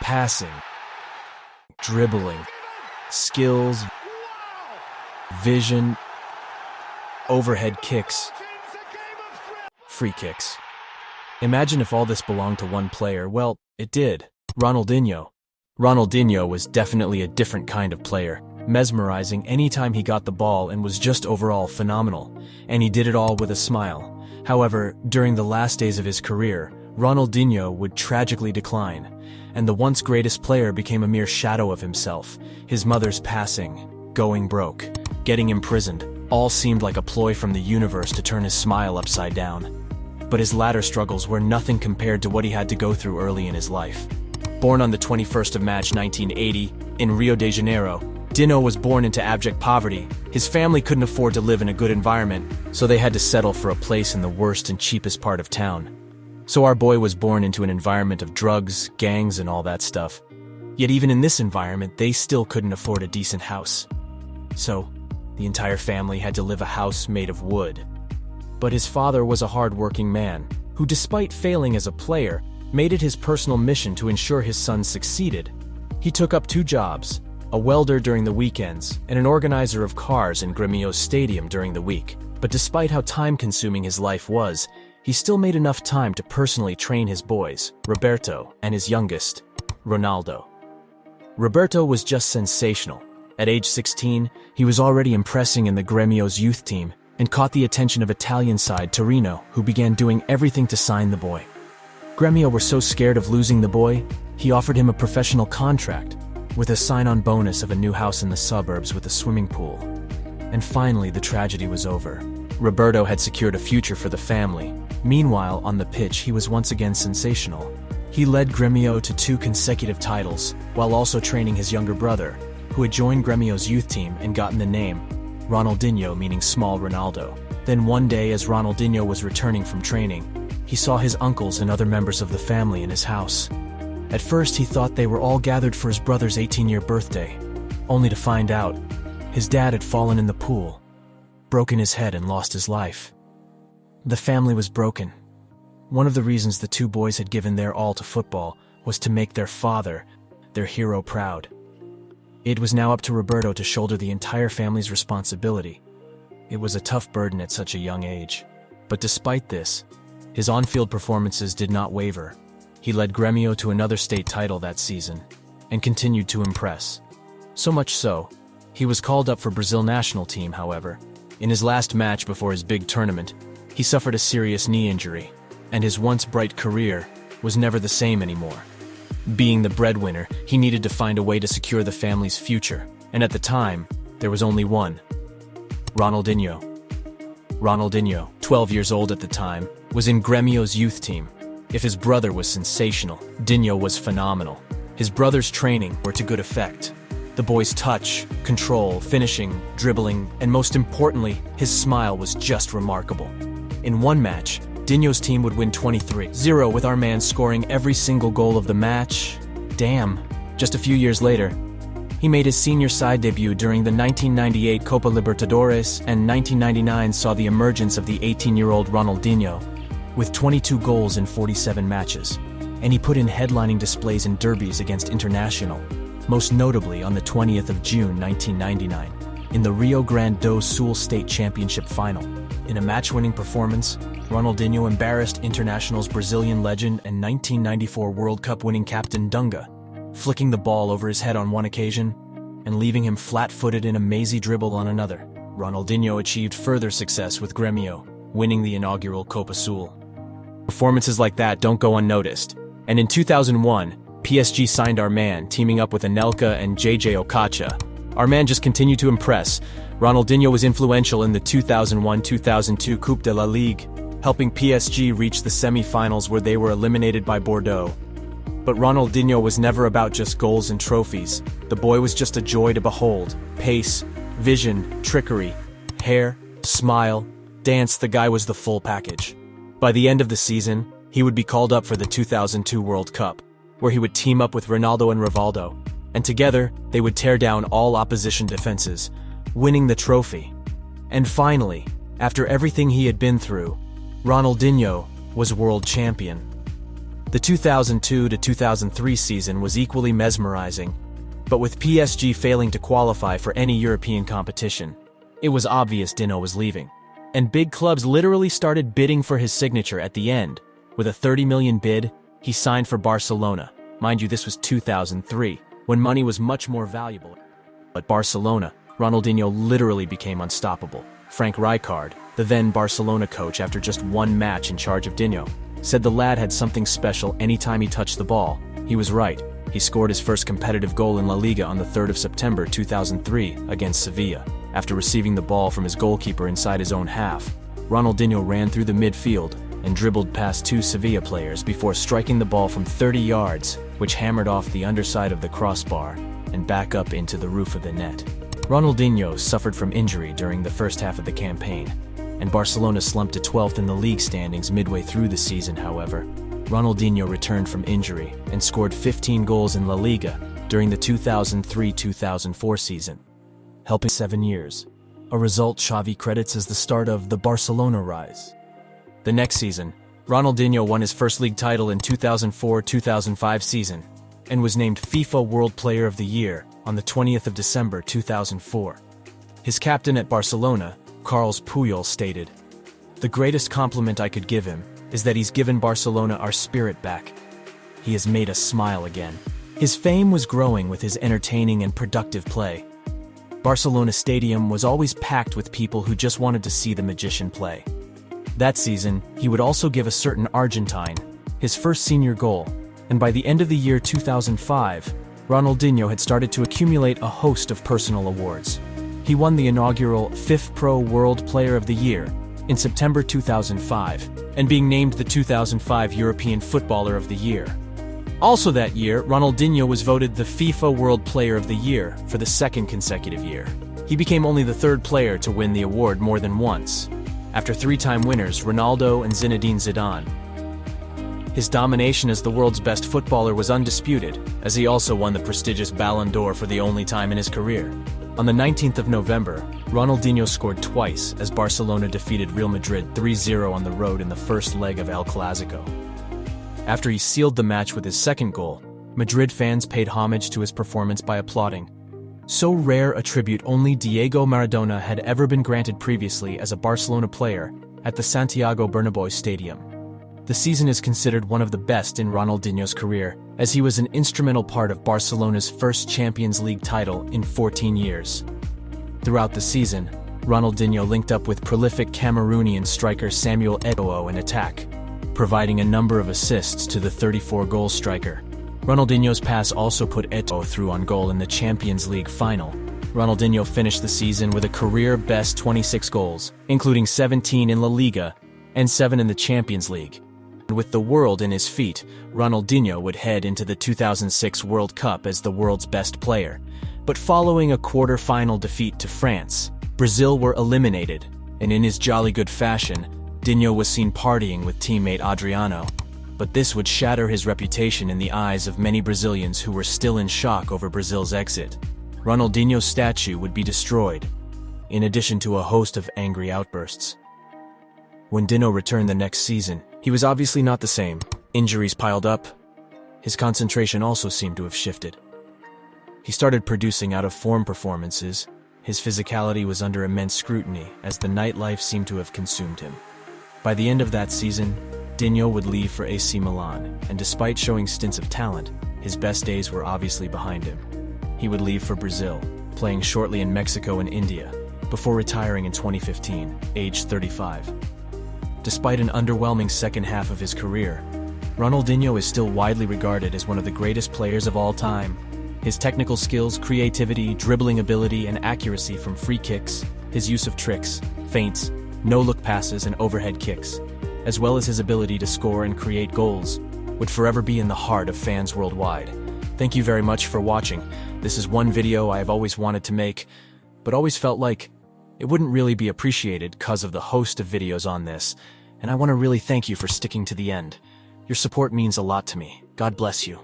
passing, dribbling, skills, vision, overhead kicks, free kicks. Imagine if all this belonged to one player. Well, it did. Ronaldinho. Ronaldinho was definitely a different kind of player, mesmerizing anytime he got the ball and was just overall phenomenal. And he did it all with a smile. However, during the last days of his career, Ronaldinho would tragically decline, and the once greatest player became a mere shadow of himself. His mother's passing, going broke, getting imprisoned, all seemed like a ploy from the universe to turn his smile upside down. But his latter struggles were nothing compared to what he had to go through early in his life. Born on the 21st of March 1980, in Rio de Janeiro, Dino was born into abject poverty. His family couldn't afford to live in a good environment, so they had to settle for a place in the worst and cheapest part of town. So our boy was born into an environment of drugs, gangs, and all that stuff. Yet even in this environment, they still couldn't afford a decent house. So, the entire family had to live a house made of wood. But his father was a hard-working man, who despite failing as a player, made it his personal mission to ensure his son succeeded. He took up 2 jobs, a welder during the weekends and an organizer of cars in Gremio's stadium during the week. But despite how time-consuming his life was, he still made enough time to personally train his boys, Roberto, and his youngest, Ronaldo. Roberto was just sensational. At age 16, he was already impressing in the Gremio's youth team and caught the attention of Italian side Torino, who began doing everything to sign the boy. Gremio were so scared of losing the boy, he offered him a professional contract, with a sign-on bonus of a new house in the suburbs with a swimming pool. And finally, the tragedy was over. Roberto had secured a future for the family. Meanwhile, on the pitch, he was once again sensational. He led Gremio to 2 consecutive titles, while also training his younger brother, who had joined Gremio's youth team and gotten the name Ronaldinho, meaning small Ronaldo. Then one day, as Ronaldinho was returning from training, he saw his uncles and other members of the family in his house. At first, he thought they were all gathered for his brother's 18-year birthday, only to find out his dad had fallen in the pool, broken his head, and lost his life. The family was broken. One of the reasons the 2 boys had given their all to football was to make their father, their hero, proud. It was now up to Roberto to shoulder the entire family's responsibility. It was a tough burden at such a young age. But despite this, his on-field performances did not waver. He led Gremio to another state title that season, and continued to impress. So much so, he was called up for Brazil national team. However, in his last match before his big tournament, he suffered a serious knee injury, and his once bright career was never the same anymore. Being the breadwinner, he needed to find a way to secure the family's future, and at the time, there was only one: Ronaldinho. Ronaldinho, 12 years old at the time, was in Gremio's youth team. If his brother was sensational, Dinho was phenomenal. His brother's training were to good effect. The boy's touch, control, finishing, dribbling, and most importantly, his smile was just remarkable. In one match, Dinho's team would win 23-0 with our man scoring every single goal of the match. Damn. Just a few years later, he made his senior side debut during the 1998 Copa Libertadores, and 1999 saw the emergence of the 18-year-old Ronaldinho, with 22 goals in 47 matches. And he put in headlining displays in derbies against International, most notably on the 20th of June 1999, in the Rio Grande do Sul State Championship Final. In a match-winning performance, Ronaldinho embarrassed International's Brazilian legend and 1994 World Cup winning captain Dunga, flicking the ball over his head on one occasion and leaving him flat-footed in a mazy dribble on another. Ronaldinho achieved further success with Gremio, winning the inaugural Copa Sul. Performances like that don't go unnoticed, and in 2001, PSG signed our man, teaming up with Anelka and JJ Okocha. Our man just continued to impress. Ronaldinho was influential in the 2001-2002 Coupe de la Ligue, helping PSG reach the semi-finals where they were eliminated by Bordeaux. But Ronaldinho was never about just goals and trophies. The boy was just a joy to behold. Pace, vision, trickery, hair, smile, dance, the guy was the full package. By the end of the season, he would be called up for the 2002 World Cup, where he would team up with Ronaldo and Rivaldo, and together they would tear down all opposition defenses, winning the trophy. And finally, after everything he had been through, Ronaldinho was world champion. The 2002 to 2003 season was equally mesmerizing, but with PSG failing to qualify for any European competition, it was obvious Dino was leaving. And big clubs literally started bidding for his signature at the end. With a $30 million bid, he signed for Barcelona. Mind you, this was 2003, when money was much more valuable. At Barcelona, Ronaldinho literally became unstoppable. Frank Rijkaard, the then Barcelona coach after just one match in charge of Dino, said the lad had something special anytime he touched the ball. He was right. He scored his first competitive goal in La Liga on the 3rd of September 2003 against Sevilla. After receiving the ball from his goalkeeper inside his own half, Ronaldinho ran through the midfield and dribbled past 2 Sevilla players before striking the ball from 30 yards, which hammered off the underside of the crossbar and back up into the roof of the net. Ronaldinho suffered from injury during the first half of the campaign, and Barcelona slumped to 12th in the league standings midway through the season. However, Ronaldinho returned from injury and scored 15 goals in La Liga during the 2003-2004 season, helping 7 years, a result Xavi credits as the start of the Barcelona rise. The next season, Ronaldinho won his first league title in 2004-2005 season and was named FIFA World Player of the Year on the 20th of December 2004. His captain at Barcelona, Carles Puyol, stated, "The greatest compliment I could give him is that he's given Barcelona our spirit back. He has made us smile again." His fame was growing with his entertaining and productive play. Barcelona Stadium was always packed with people who just wanted to see the magician play. That season, he would also give a certain Argentine his first senior goal, and by the end of the year 2005, Ronaldinho had started to accumulate a host of personal awards. He won the inaugural FIFPro World Player of the Year in September 2005, and being named the 2005 European Footballer of the Year. Also that year, Ronaldinho was voted the FIFA World Player of the Year for the 2nd consecutive year. He became only the 3rd player to win the award more than once, after 3-time winners Ronaldo and Zinedine Zidane. His domination as the world's best footballer was undisputed, as he also won the prestigious Ballon d'Or for the only time in his career. On the 19th of November, Ronaldinho scored twice as Barcelona defeated Real Madrid 3-0 on the road in the first leg of El Clásico. After he sealed the match with his second goal, Madrid fans paid homage to his performance by applauding. So rare a tribute only Diego Maradona had ever been granted previously as a Barcelona player at the Santiago Bernabéu Stadium. The season is considered one of the best in Ronaldinho's career, as he was an instrumental part of Barcelona's first Champions League title in 14 years. Throughout the season, Ronaldinho linked up with prolific Cameroonian striker Samuel Eto'o in attack, providing a number of assists to the 34-goal striker. Ronaldinho's pass also put Eto'o through on goal in the Champions League final. Ronaldinho finished the season with a career-best 26 goals, including 17 in La Liga and 7 in the Champions League. With the world in his feet, Ronaldinho would head into the 2006 World Cup as the world's best player. But following a quarter-final defeat to France, Brazil were eliminated, and in his jolly good fashion, Dinho was seen partying with teammate Adriano. But this would shatter his reputation in the eyes of many Brazilians who were still in shock over Brazil's exit. Ronaldinho's statue would be destroyed, in addition to a host of angry outbursts. When Dinho returned the next season, he was obviously not the same. Injuries piled up. His concentration also seemed to have shifted. He started producing out-of-form performances. His physicality was under immense scrutiny, as the nightlife seemed to have consumed him. By the end of that season, Dinho would leave for AC Milan, and despite showing stints of talent, his best days were obviously behind him. He would leave for Brazil, playing shortly in Mexico and India, before retiring in 2015, aged 35. Despite an underwhelming second half of his career, Ronaldinho is still widely regarded as one of the greatest players of all time. His technical skills, creativity, dribbling ability, and accuracy from free kicks, his use of tricks, feints, no-look passes, and overhead kicks, as well as his ability to score and create goals, would forever be in the heart of fans worldwide. Thank you very much for watching. This is one video I have always wanted to make, but always felt like it wouldn't really be appreciated because of the host of videos on this, and I want to really thank you for sticking to the end. Your support means a lot to me. God bless you.